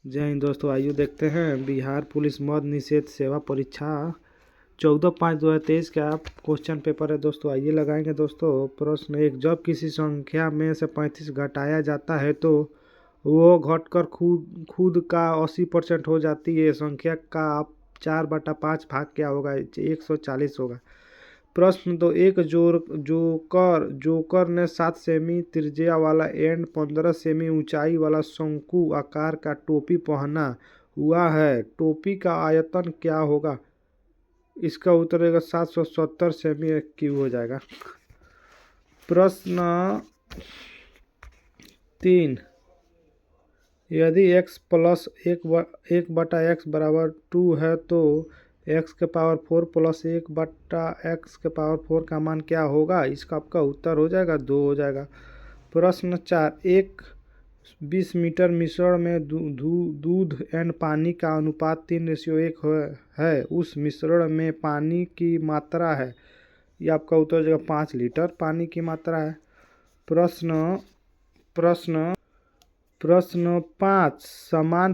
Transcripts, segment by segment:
जय हिंद दोस्तों, आइए देखते हैं बिहार पुलिस मद्य निषेध सेवा परीक्षा 14/5/2023 का क्वेश्चन पेपर है। दोस्तों आइए लगाएंगे। दोस्तों प्रश्न 1, जब किसी संख्या में से 35 घटाया जाता है तो वो घटकर खुद खुद का 80% हो जाती है। संख्या का 4/5 भाग क्या होगा? 140 होगा। प्रश्न 2, एक जोकर ने 7 सेमी त्रिज्या वाला एंड 15 सेमी ऊंचाई वाला शंकु आकार का टोपी पहना हुआ है। टोपी का आयतन क्या होगा? इसका उत्तर होगा 770 सेमी क्यूब हो जाएगा। प्रश्न 3, यदि x प्लस 1/x बराबर 2 है तो x⁴ प्लस 1/x⁴ का मान क्या होगा? इसका आपका उत्तर हो जाएगा 2 हो जाएगा। प्रश्न 4, एक 20 मीटर मिश्रण में दूध एंड पानी का अनुपात 3:1 है। उस मिश्रण में पानी की मात्रा है। ये आपका उत्तर हो जाएगा 5 लीटर पानी की मात्रा है। प्रश्न 5, समान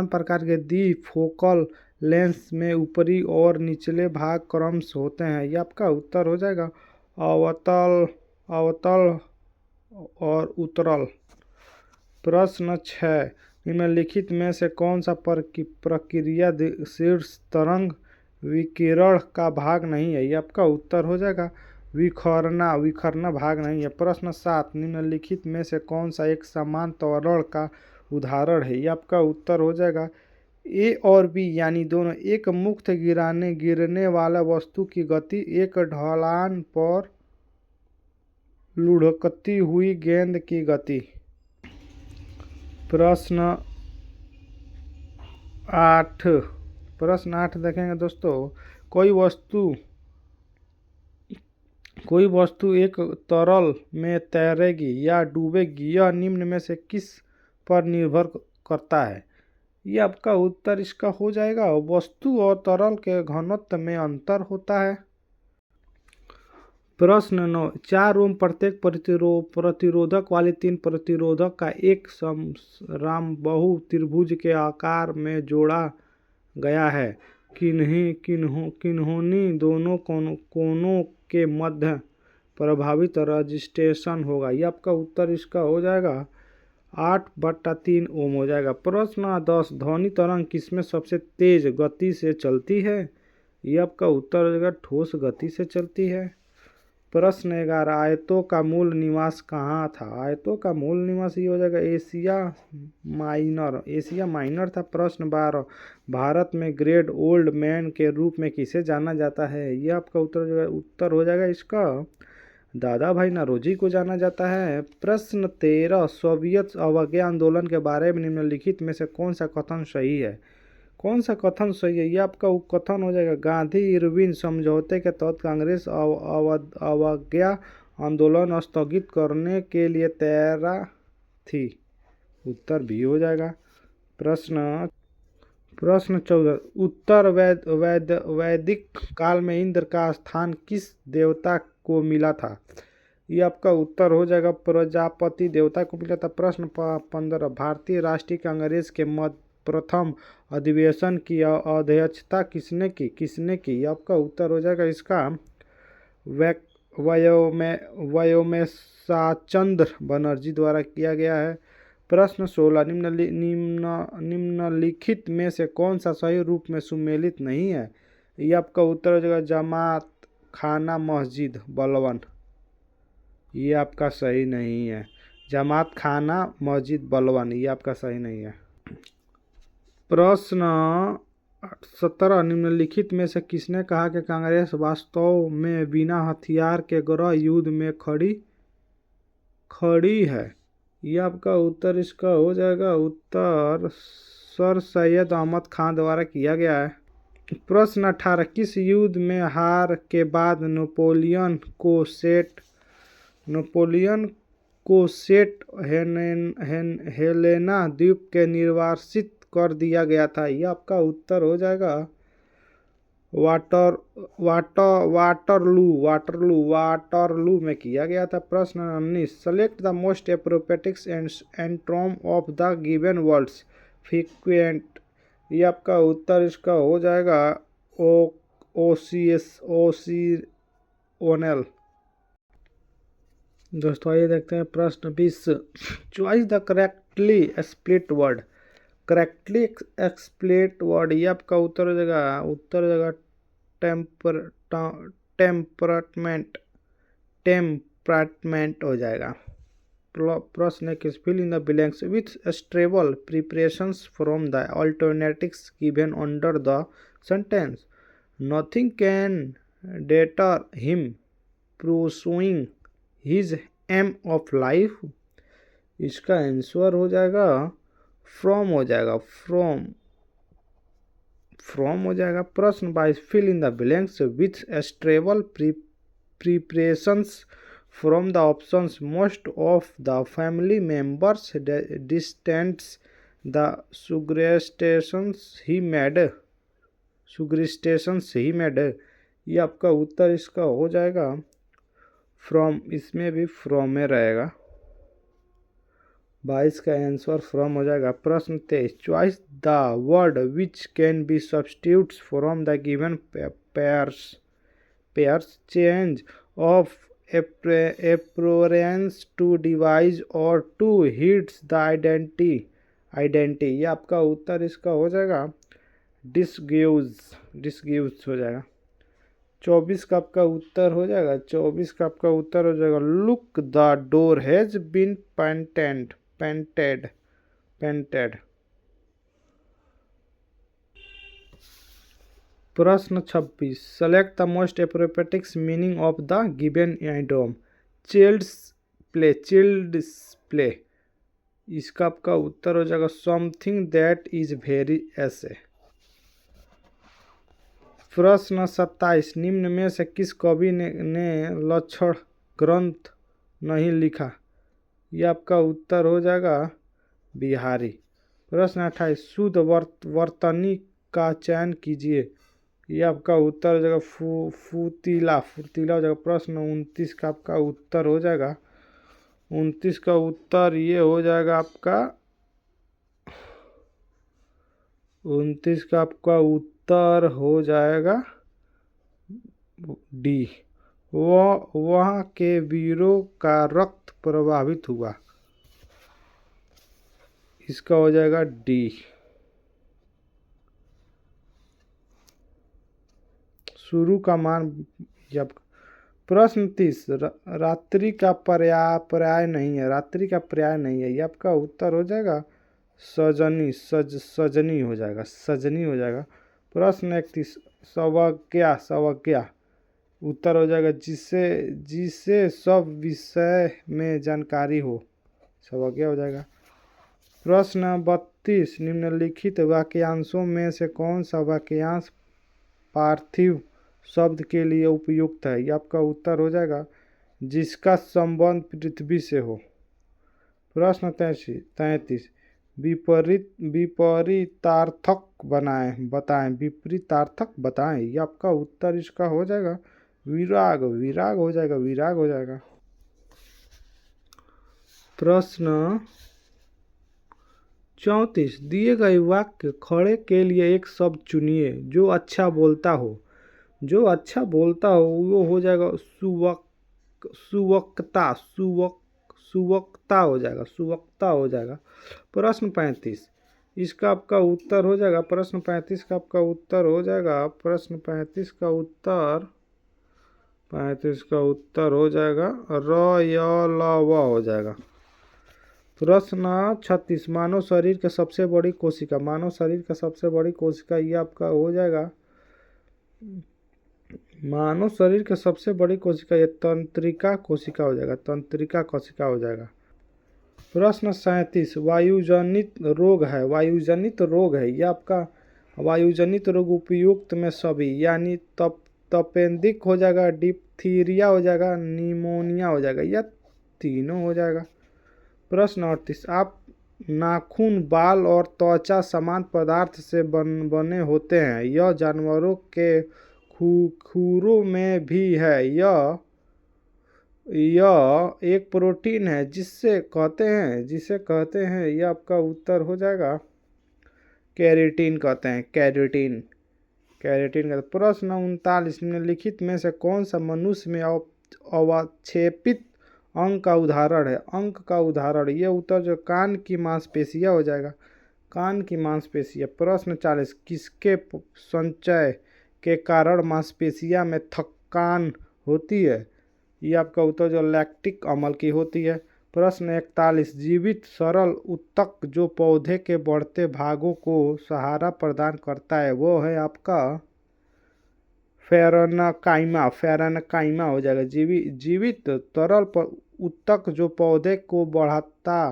प्रकार के फोकल लेंस में ऊपरी और निचले भाग क्रमशः होते हैं। ये आपका उत्तर हो जाएगा अवतल और उत्तल। प्रश्न 6, निम्नलिखित में से कौन सा प्रक्रिया शीर्ष तरंग विकिरण का भाग नहीं है? ये आपका उत्तर हो जाएगा विखरना भाग नहीं है। प्रश्न 7, निम्नलिखित में से कौन सा एक समान त्वरण का उदाहरण है? ये आपका उत्तर हो जाएगा ए और बी यानी दोनों। एक मुक्त गिरने वाला वस्तु की गति, एक ढलान पर लुढ़कती हुई गेंद की गति। प्रश्न 8 देखेंगे दोस्तों। कोई वस्तु एक तरल में तैरेगी या डूबेगी, यह निम्न में से किस पर निर्भर करता है? ये आपका उत्तर इसका हो जाएगा वस्तु और तरल के घनत्व में अंतर होता है। प्रश्न 9, 4 ओम प्रत्येक प्रतिरोधक वाले 3 प्रतिरोधक का एक समबाहु त्रिभुज के आकार में जोड़ा गया है। किन्होंने दोनों कोनों के मध्य प्रभावित रजिस्ट्रेशन होगा? ये आपका उत्तर इसका हो जाएगा 8/3 ओम हो जाएगा। प्रश्न 10, ध्वनि तरंग किसमें सबसे तेज गति से चलती है? ये आपका उत्तर हो जाएगा ठोस गति से चलती है। प्रश्न 11, आयतों का मूल निवास कहाँ था? आयतों का मूल निवास ये हो जाएगा एशिया माइनर था। प्रश्न 12, भारत में ग्रेट ओल्ड मैन के रूप में किसे जाना जाता है? ये आपका उत्तर हो जाएगा इसका दादा भाई नौरोजी को जाना जाता है। प्रश्न 13, सोवियत अवज्ञा आंदोलन के बारे में निम्नलिखित में से कौन सा कथन सही है? कौन सा कथन सही है? ये आपका कथन हो जाएगा गांधी इरविन समझौते के तहत कांग्रेस अवज्ञा आंदोलन स्थगित करने के लिए तैयार थी। उत्तर भी हो जाएगा। प्रश्न 14, उत्तर वैदिक काल में इंद्र का स्थान किस देवता को मिला था? ये आपका उत्तर हो जाएगा प्रजापति देवता को मिला था। प्रश्न 15, भारतीय राष्ट्रीय कांग्रेस के प्रथम अधिवेशन की अध्यक्षता किसने की? ये आपका उत्तर हो जाएगा इसका व्योमेशाचंद्र बनर्जी द्वारा किया गया है। प्रश्न 16, निम्नलिखित में से कौन सा सही रूप में सुमेलित नहीं है? ये आपका उत्तर हो जाएगा जमात खाना मस्जिद बलवन। ये आपका सही नहीं है। जमात खाना मस्जिद बलवन ये आपका सही नहीं है। प्रश्न 17, निम्नलिखित में से किसने कहा कि कांग्रेस वास्तव में बिना हथियार के गृह युद्ध में खड़ी है? ये आपका उत्तर इसका हो जाएगा उत्तर सर सैयद अहमद खान द्वारा किया गया है। प्रश्न 18, किस युद्ध में हार के बाद नेपोलियन को सेंट हेलेना द्वीप के निर्वासित कर दिया गया था? ये आपका उत्तर हो जाएगा उत्तर 1914 में। प्रश्न 19, निम्नलिखित में से कौन सा कथन सही है? ये आपका उत्तर हो जाएगा उत्तर 1914 में। प्रश्न 20, 1914 में कांग्रेस ने किस युद्ध में हार के बाद नेपोलियन को सेंट हेलेना द्वीप के निर्वासित कर दिया गया था? ये आपका उत्तर हो जाएगा वाटर वाटरलू में किया गया था। प्रश्न 19, select the most appropriate antonym of the given words frequent. ये आपका उत्तर इसका हो जाएगा ओ ओसियोनल। दोस्तों आइए देखते हैं प्रश्न 20, choose the correctly spelt word. Correctly spelt word, ये आपका उत्तर हो जाएगा टेम्पर टेम्परमेंट टेम्परमेंट हो जाएगा। प्रश्न है fill in the blanks with suitable prepositions from the alternatives given under the sentence. Nothing can deter him pursuing his aim of life. इसका आंसर हो जाएगा फ्रॉम हो जाएगा फ्रॉम हो जाएगा। प्रश्न 22, fill in the blanks with suitable prepositions from the options. Most of the family members dissented the suggestions he made. ये आपका उत्तर इसका हो जाएगा फ्रॉम, इसमें भी फ्रॉम में रहेगा। 22 का आंसर फ्रॉम हो जाएगा। प्रश्न 23, choose the word which can be substitutes from the given pairs change of appearance to deceive और टू हिट्स द आइडेंटिटी। ये आपका उत्तर इसका हो जाएगा डिसगिव्स हो जाएगा। 24 का आपका उत्तर हो जाएगा look the door has been painted. प्रश्न 26, select the most appropriate meaning of the given item. Child's play, इसका आपका उत्तर हो जाएगा समथिंग दैट इज वेरी ऐसे। प्रश्न 27, निम्न में से किस कवि ने लक्षण ग्रंथ नहीं लिखा। यह आपका उत्तर हो जाएगा बिहारी। प्रश्न 28, शुद्ध वर्तनी का चयन कीजिए। यह आपका उत्तर हो जाएगा फुर्तीला हो जाएगा। प्रश्न 29 का आपका उत्तर हो जाएगा 29 का उत्तर ये हो जाएगा आपका 29 का आपका उत्तर हो जाएगा डी, वहाँ के वीरों का रक्त प्रभावित हुआ। इसका हो जाएगा डी। शुरू का मान जब। प्रश्न 30, रात्रि का पर्याय नहीं है। रात्रि का पर्याय नहीं है, ये आपका उत्तर हो जाएगा सजनी हो जाएगा। सजनी हो जाएगा। प्रश्न 31, सवज्ञा उत्तर हो जाएगा जिसे सब विषय में जानकारी हो। सवज्ञा हो जाएगा। प्रश्न 32, निम्नलिखित वाक्यांशों में से कौन सा वाक्यांश पार्थिव शब्द के लिए उपयुक्त है। ये आपका उत्तर हो जाएगा जिसका संबंध पृथ्वी से हो। प्रश्न 33, विपरीतार्थक बताएं। विपरीतार्थक बताएं। ये आपका उत्तर इसका हो जाएगा विराग हो जाएगा। प्रश्न 34, दिए गए वाक्य खड़े के लिए एक शब्द चुनिए जो अच्छा बोलता हो। वो हो जाएगा सुवक्ता हो जाएगा। प्रश्न 35, इसका आपका उत्तर हो जाएगा प्रश्न 35 का आपका उत्तर हो जाएगा रयलव हो जाएगा। प्रश्न 36, मानव शरीर की सबसे बड़ी कोशिका ये आपका हो जाएगा मानव शरीर की सबसे बड़ी कोशिका ये तंत्रिका कोशिका हो जाएगा। प्रश्न 37, वायुजनित रोग है। ये आपका वायुजनित रोग उपयुक्त में सभी यानी तपेदिक हो जाएगा, डिप्थीरिया हो जाएगा, निमोनिया हो जाएगा। यह तीनों हो जाएगा। प्रश्न 38, आप नाखून, बाल और त्वचा समान पदार्थ से बने होते हैं। यह जानवरों के खुरों में भी है। यह एक प्रोटीन है जिसे कहते हैं यह आपका उत्तर हो जाएगा कैरेटीन कहते हैं, कैरेटीन। कैरेटीन का प्रश्न 39, निम्नलिखित में से कौन सा मनुष्य में अवक्षेपित अंग का उदाहरण है? अंग का उदाहरण, ये उत्तर जो कान की मांसपेशियां हो जाएगा, कान की मांसपेशियां। प्रश्न 40, किसके संचय के कारण मांसपेशियां में थकान होती है? ये आपका उत्तर जो लैक्टिक अम्ल की होती है। प्रश्न 41, जीवित सरल ऊतक जो पौधे के बढ़ते भागों को सहारा प्रदान करता है वो है आपका फेरेनकाइमा हो जाएगा। जीवित तरल ऊतक जो पौधे को बढ़ता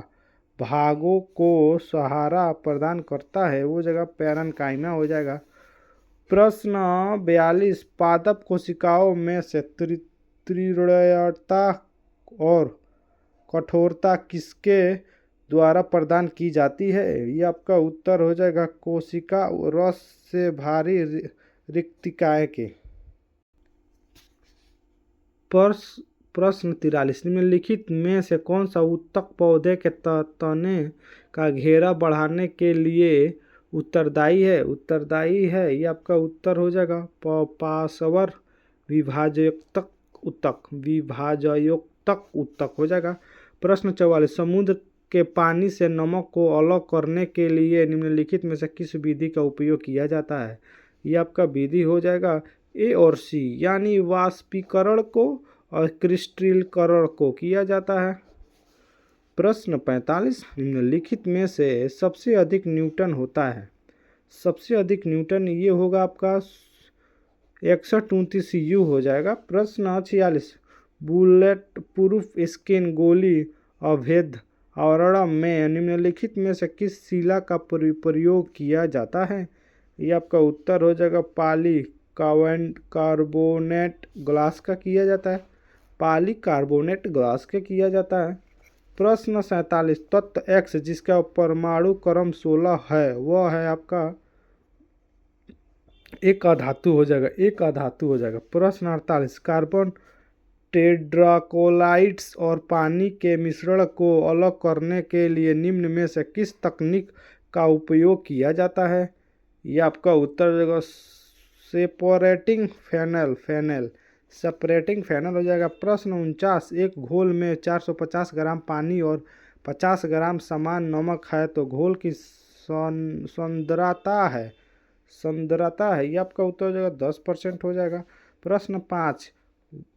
भागों को सहारा प्रदान करता है वो जगह पेरेनकाइमा हो जाएगा। प्रश्न 42, पादप कोशिकाओं में से दृढ़ता और कठोरता किसके द्वारा प्रदान की जाती है? ये आपका उत्तर हो जाएगा कोशिका रस से भारी रिक्तिकाएं के। प्रश्न 43, निम्नलिखित में से कौन सा ऊतक पौधे के तने का घेरा बढ़ाने के लिए उत्तरदायी है? ये आपका उत्तर हो जाएगा पार्श्वर विभाजयुक्त ऊतक हो जाएगा। प्रश्न 44, समुद्र के पानी से नमक को अलग करने के लिए निम्नलिखित में से किस विधि का उपयोग किया जाता है? ये आपका विधि हो जाएगा ए और सी, यानी वाष्पीकरण को और क्रिस्टलीकरण को किया जाता है। प्रश्न 45, निम्नलिखित में से सबसे अधिक न्यूटन होता है? सबसे अधिक न्यूटन ये होगा आपका 6129 यू हो जाएगा। प्रश्न 46, बुलेट प्रूफ स्किन गोली अवैध आवरण में निम्नलिखित में से किस शिला का प्रयोग किया जाता है? ये आपका उत्तर हो जाएगा पॉलीकार्बोनेट ग्लास का किया जाता है, पॉलीकार्बोनेट ग्लास के किया जाता है। प्रश्न 47, तत्व एक्स जिसका परमाणु क्रम 16 है वह है आपका एक अधातु हो जाएगा। प्रश्न 48, कार्बन टेट्राक्लोराइड्स और पानी के मिश्रण को अलग करने के लिए निम्न में से किस तकनीक का उपयोग किया जाता है? यह आपका उत्तर हो जाएगा सेपरेटिंग फेनल हो जाएगा। प्रश्न 49, एक घोल में 450 ग्राम पानी और 50 ग्राम समान नमक है तो घोल की सांद्रता है। ये आपका उत्तर हो जाएगा 10% हो जाएगा। प्रश्न 5,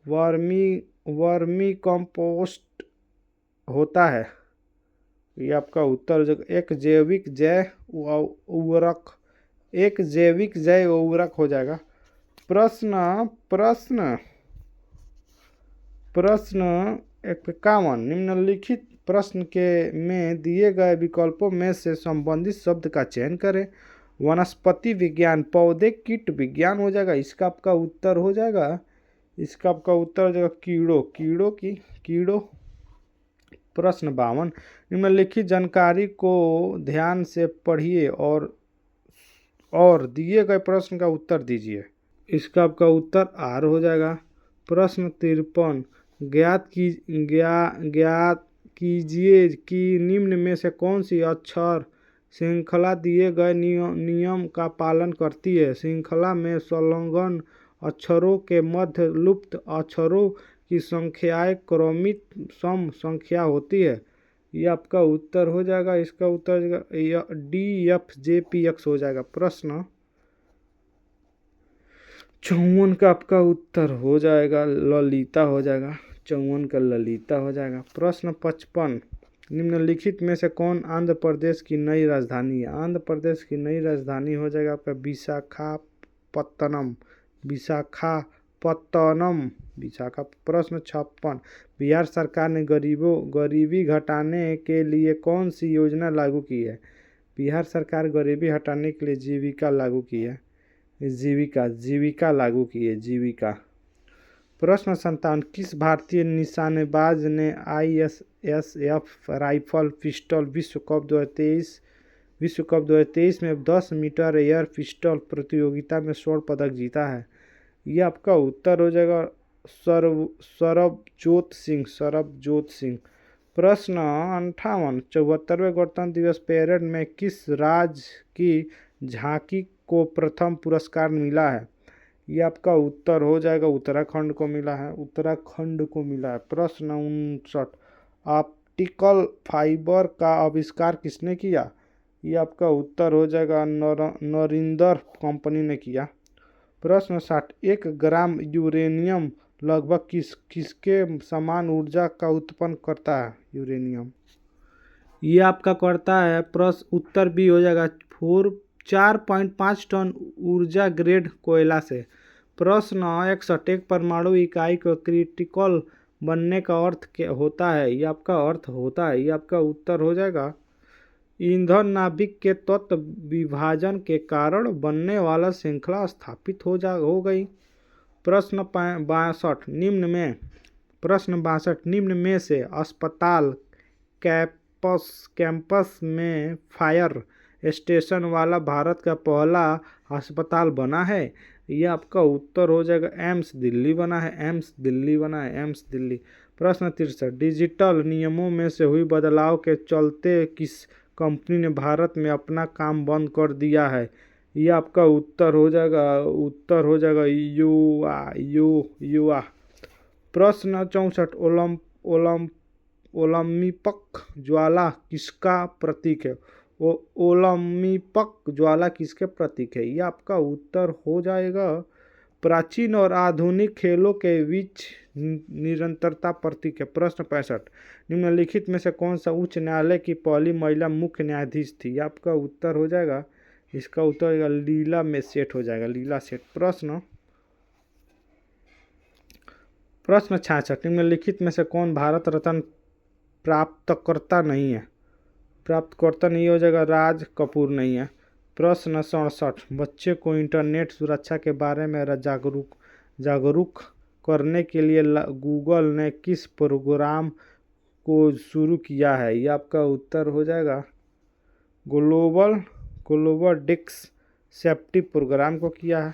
वर्मी कंपोस्ट होता है? ये आपका उत्तर हो जाएगा एक जैविक जैव उर्वरक हो जाएगा। प्रश्न 51, निम्नलिखित प्रश्न के में दिए गए विकल्पों में से संबंधित शब्द का चयन करें। वनस्पति विज्ञान, पौधे कीट विज्ञान हो जाएगा। इसका आपका उत्तर हो जाएगा कीड़ों। प्रश्न 52, निम्नलिखित जानकारी को ध्यान से पढ़िए और दिए गए प्रश्न का उत्तर दीजिए। इसका आपका उत्तर आर हो जाएगा। प्रश्न 53, ज्ञात कीजिए कि निम्न में से कौन सी अक्षर श्रृंखला दिए गए नियम का पालन करती है? श्रृंखला में संलग्न अक्षरों के मध्य लुप्त अक्षरों की संख्याएं क्रमित सम संख्या होती है। ये आपका उत्तर हो जाएगा, इसका उत्तर DFJPX हो जाएगा। प्रश्न 54 का आपका उत्तर हो जाएगा ललिता हो जाएगा। 54 का ललिता हो जाएगा। प्रश्न 55, निम्नलिखित में से कौन आंध्र प्रदेश की नई राजधानी है? आंध्र प्रदेश की नई राजधानी हो जाएगा आपका विशाखापत्तनम। प्रश्न 56, बिहार सरकार ने गरीबी घटाने के लिए कौन सी योजना लागू की है? बिहार सरकार गरीबी हटाने के लिए जीविका लागू की है। प्रश्न 57, किस भारतीय निशानेबाज ने BASF राइफल पिस्टल विश्व कप 2023 में 10 मीटर एयर पिस्टल प्रतियोगिता में स्वर्ण पदक जीता है। ये आपका उत्तर हो जाएगा सरबजोत सिंह। प्रश्न 58, 74वें गणतंत्र दिवस परेड में किस राज्य की झांकी को प्रथम पुरस्कार मिला है? ये आपका उत्तर हो जाएगा उत्तराखंड को मिला है, प्रश्न 59, ऑप्टिकल फाइबर का आविष्कार किसने किया? ये आपका उत्तर हो जाएगा नरिंदर कंपनी ने किया। प्रश्न 60, 1 ग्राम यूरेनियम लगभग किसके समान ऊर्जा का उत्पन्न करता है? यूरेनियम ये आपका करता है, प्रश्न उत्तर भी हो जाएगा 4.5 टन ऊर्जा ग्रेड कोयला से। प्रश्न 61, एक परमाणु इकाई को क्रिटिकल बनने का अर्थ क्या होता है? ये आपका अर्थ होता है, ये आपका उत्तर हो जाएगा ईंधन नाभिक के तत्व विभाजन के कारण बनने वाला श्रृंखला स्थापित हो गई। प्रश्न 62, निम्न में से अस्पताल कैंपस में फायर स्टेशन वाला भारत का पहला अस्पताल बना है? ये आपका उत्तर हो जाएगा एम्स दिल्ली बना है, एम्स दिल्ली। प्रश्न 63, डिजिटल नियमों में से हुई बदलाव के चलते किस कंपनी ने भारत में अपना काम बंद कर दिया है? ये आपका उत्तर हो जाएगा युवा। प्रश्न 64, ओलंपिक ज्वाला किसका प्रतीक है? ओलंपिक ज्वाला किसके प्रतीक है? ये आपका उत्तर हो जाएगा प्राचीन और आधुनिक खेलों के बीच निरंतरता प्रतीक है। प्रश्न 65, निम्नलिखित में से कौन सा उच्च न्यायालय की पहली महिला मुख्य न्यायाधीश थी? आपका उत्तर हो जाएगा, इसका उत्तर होगा लीला सेठ। प्रश्न 66, निम्नलिखित में से कौन भारत रत्न प्राप्तकर्ता नहीं है? हो जाएगा राज कपूर नहीं है। प्रश्न 67, बच्चे को इंटरनेट सुरक्षा के बारे में जागरूक करने के लिए गूगल ने किस प्रोग्राम को शुरू किया है? ये आपका उत्तर हो जाएगा ग्लोबल डिस्क सेफ्टी प्रोग्राम को किया है।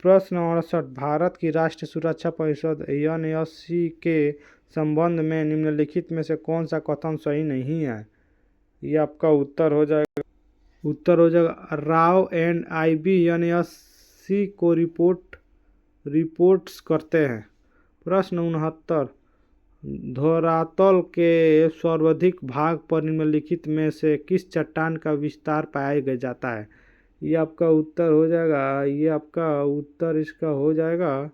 प्रश्न 68, भारत की राष्ट्रीय सुरक्षा परिषद NSC के संबंध में निम्नलिखित में से कौन सा कथन सही नहीं है? ये आपका उत्तर हो जाएगा राव एंड IB NSC को रिपोर्ट्स करते हैं। प्रश्न 69, धरातल के सर्वाधिक भाग पर निम्नलिखित में से किस चट्टान का विस्तार पाया जाता है? ये आपका उत्तर हो जाएगा इसका हो जाएगा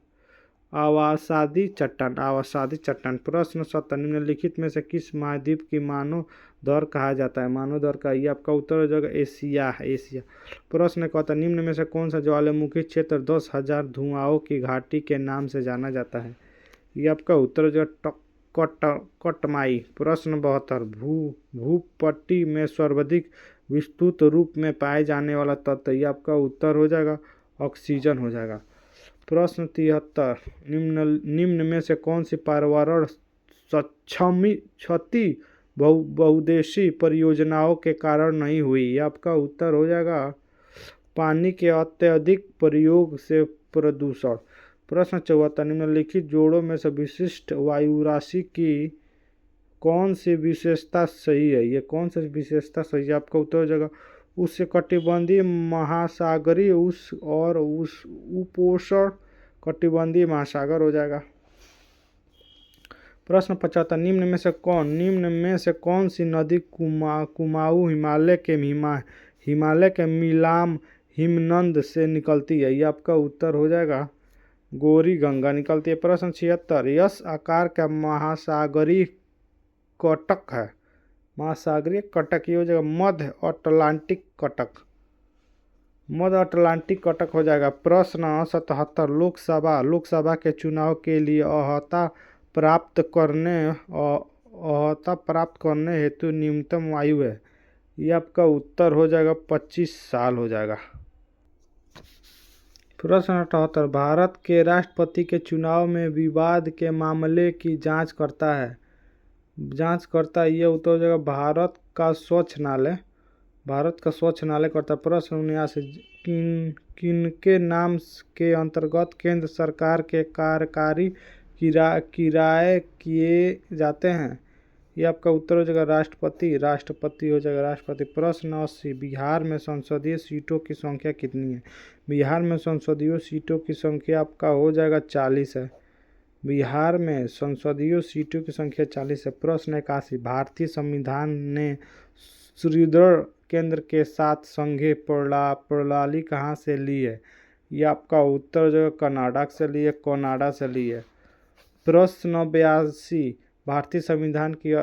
आवासादी चट्टान। प्रश्न 70, निम्नलिखित में से किस महाद्वीप की मानव दर कहा जाता है? मानव दर का ये आपका उत्तर हो जाएगा एशिया। प्रश्न 71, निम्न में से कौन सा ज्वालामुखी क्षेत्र 10,000 धुआंओं की घाटी के नाम से जाना जाता है? ये आपका उत्तर हो जाएगा कटमाई। प्रश्न 72, भूपट्टी में सर्वाधिक विस्तृत रूप में पाए जाने वाला तत्व? ये आपका उत्तर हो जाएगा ऑक्सीजन हो जाएगा। प्रश्न 73, निम्न में से कौन सी पर्यावरण क्षति बहुउद्देशीय परियोजनाओं के कारण नहीं हुई? ये आपका उत्तर हो जाएगा पानी के अत्यधिक प्रयोग से प्रदूषण। प्रश्न 74, निम्नलिखित जोड़ों में से विशिष्ट वायुराशि की कौन सी विशेषता सही है? ये कौन सी विशेषता सही है? आपका उत्तर हो जाएगा उष्णकटिबंधीय महासागरीय और उपोष्ण कटिबंधीय महासागर हो जाएगा। प्रश्न 75, निम्न में से कौन सी नदी कुमाऊं हिमालय के मिलाम हिमनद से निकलती है? ये आपका उत्तर हो जाएगा गौरी गंगा निकलती है। प्रश्न 76, यस आकार का महासागरीय कटक है? ये हो जाएगा मध्य अटलांटिक कटक हो जाएगा। प्रश्न 77, लोकसभा के चुनाव के लिए अहता प्राप्त करने हेतु न्यूनतम आयु है? ये आपका उत्तर हो जाएगा 25 साल हो जाएगा। प्रश्न 78, भारत के राष्ट्रपति के चुनाव में विवाद के मामले की जांच करता है? जांच करता है, यह उत्तर हो जाएगा भारत का स्वच्छ नालय करता है। प्रश्न 79 किनके नाम के अंतर्गत केंद्र सरकार के कार्यकारी किराए किए जाते हैं? ये आपका उत्तर हो जाएगा राष्ट्रपति हो जाएगा राष्ट्रपति। प्रश्न 80 बिहार में संसदीय सीटों की संख्या कितनी है? बिहार में संसदीय सीटों की संख्या आपका हो जाएगा 40 है। बिहार में संसदीय सीटों की संख्या 40 है। प्रश्न 81 भारतीय संविधान ने सुदृढ़ केंद्र के साथ संघीय प्रणाली कहाँ से ली है? ये आपका उत्तर जो कर्नाटक से ली है, कनाडा से ली है। प्रश्न 82 भारतीय संविधान की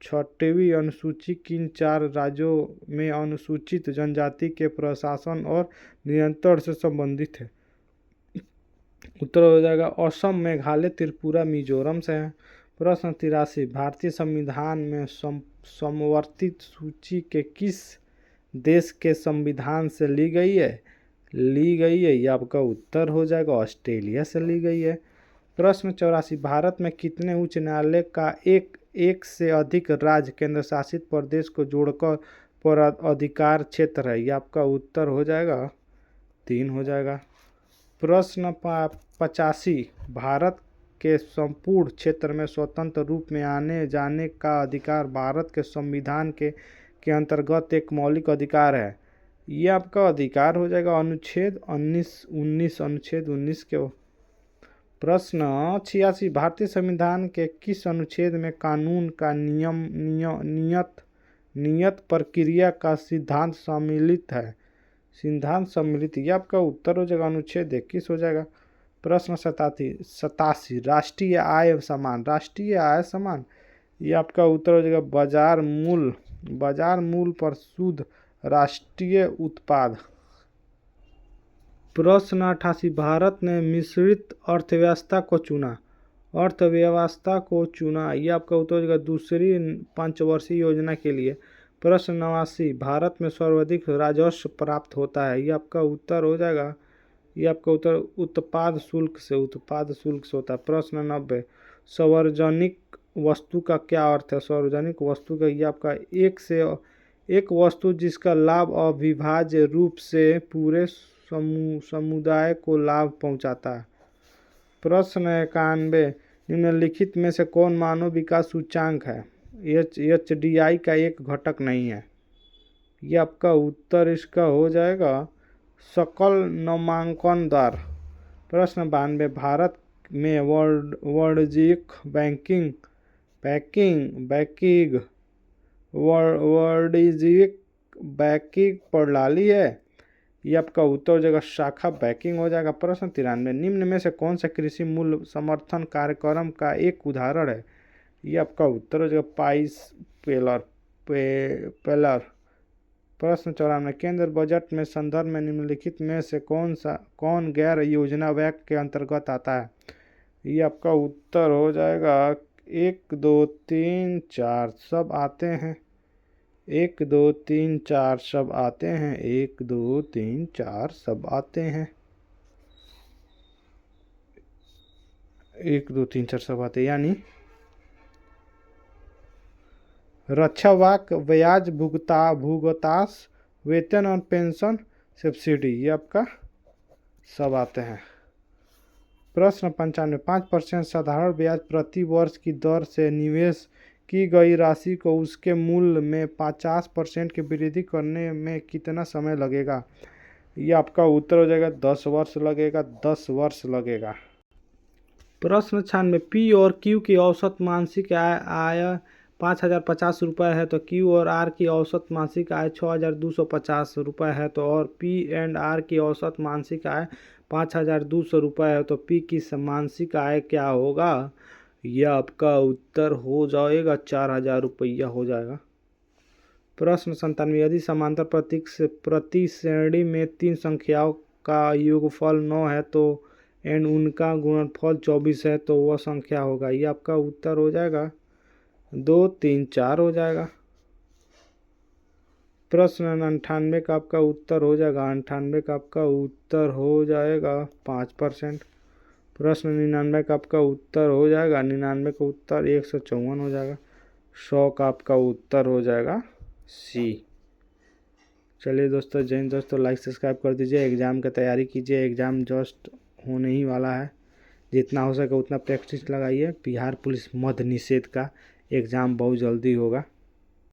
6वीं अनुसूची किन 4 राज्यों में अनुसूचित जनजाति के प्रशासन और नियंत्रण से संबंधित है? उत्तर हो जाएगा असम, मेघालय, त्रिपुरा, मिजोरम से है। प्रश्न 83 भारतीय संविधान में समवर्ती सूची के किस देश के संविधान से ली गई है? ये आपका उत्तर हो जाएगा ऑस्ट्रेलिया से ली गई है। प्रश्न 84 भारत में कितने उच्च न्यायालय का एक से अधिक राज्य केंद्र शासित प्रदेश को जोड़कर पर अधिकार क्षेत्र है? ये आपका उत्तर हो जाएगा 3 हो जाएगा। प्रश्न 85 भारत के संपूर्ण क्षेत्र में स्वतंत्र रूप में आने जाने का अधिकार भारत के संविधान के अंतर्गत एक मौलिक अधिकार है। ये आपका अधिकार हो जाएगा अनुच्छेद 19 के। प्रश्न 86 भारतीय संविधान के किस अनुच्छेद में कानून का नियत प्रक्रिया का सिद्धांत सम्मिलित है? ये आपका उत्तर हो जाएगा अनुच्छेद 21 हो जाएगा। प्रश्न 87 राष्ट्रीय आय समान ये आपका उत्तर हो जाएगा बाजार मूल्य पर शुद्ध राष्ट्रीय उत्पाद। प्रश्न 88 भारत ने मिश्रित अर्थव्यवस्था को चुना। ये आपका उत्तर हो जाएगा दूसरी पंचवर्षीय योजना के लिए। प्रश्न 89 भारत में सर्वाधिक राजस्व प्राप्त होता है? ये आपका उत्तर हो जाएगा उत्पाद शुल्क से होता है। प्रश्न 90 सार्वजनिक वस्तु का क्या अर्थ है? सार्वजनिक वस्तु का ये आपका एक वस्तु जिसका लाभ अविभाज्य रूप से पूरे समुदाय को लाभ पहुंचाता है। प्रश्न 91 निम्नलिखित में से कौन मानव विकास सूचांक है? HDI का एक घटक नहीं है। ये आपका उत्तर इसका हो जाएगा सकल नामांकन दर। प्रश्न 92 भारत में वाणिज्यिक बैंकिंग प्रणाली है? ये आपका उत्तर हो जाएगा शाखा बैंकिंग हो जाएगा। प्रश्न 93 निम्न में से कौन सा कृषि मूल्य समर्थन कार्यक्रम का एक उदाहरण है? ये आपका उत्तर हो जाएगा पाइस पेलर। प्रश्न 94 केंद्र बजट में संदर्भ में निम्नलिखित में से कौन गैर योजना व्यय के अंतर्गत आता है? ये आपका उत्तर हो जाएगा 1 2 3 4 सब आते हैं। 1 2 3 4 सब आते हैं। 1 2 3 4 सब आते हैं। 1 2 3 4 सब आते हैं यानी रक्षावाक ब्याज भुगतास वेतन और पेंशन सब्सिडी ये आपका सब आते हैं। प्रश्न 95 5% साधारण ब्याज प्रति वर्ष की दर से निवेश की गई राशि को उसके मूल्य में 50% की वृद्धि करने में कितना समय लगेगा? ये आपका उत्तर हो जाएगा 10 वर्ष लगेगा। प्रश्न 96 पी और क्यू की औसत मासिक आय 5,050 रुपये है तो क्यू और आर की औसत मासिक आय 6,250 रुपये है तो और पी एंड आर की औसत मासिक आय 5,200 रुपये है तो पी की मासिक आय क्या होगा? यह आपका उत्तर हो जाएगा 4,000 रुपया हो जाएगा। प्रश्न 97 यदि समांतर प्रतीक से प्रति श्रेणी में 3 संख्याओं का योगफल 9 है तो एंड उनका गुणनफल 24 है तो वह संख्या होगा? ये आपका उत्तर हो जाएगा 2 3 4 हो जाएगा। प्रश्न 98 का आपका उत्तर हो जाएगा 5%। प्रश्न 99 का आपका उत्तर हो जाएगा 99 का उत्तर 154 हो जाएगा। 100 का आपका उत्तर हो जाएगा सी। चलिए दोस्तों, जय हिंद दोस्तों, लाइक सब्सक्राइब कर दीजिए। एग्ज़ाम की तैयारी कीजिए, एग्ज़ाम जस्ट होने ही वाला है। जितना हो सके उतना प्रैक्टिस लगाइए। बिहार पुलिस मद्य निषेध का एग्ज़ाम बहुत जल्दी होगा।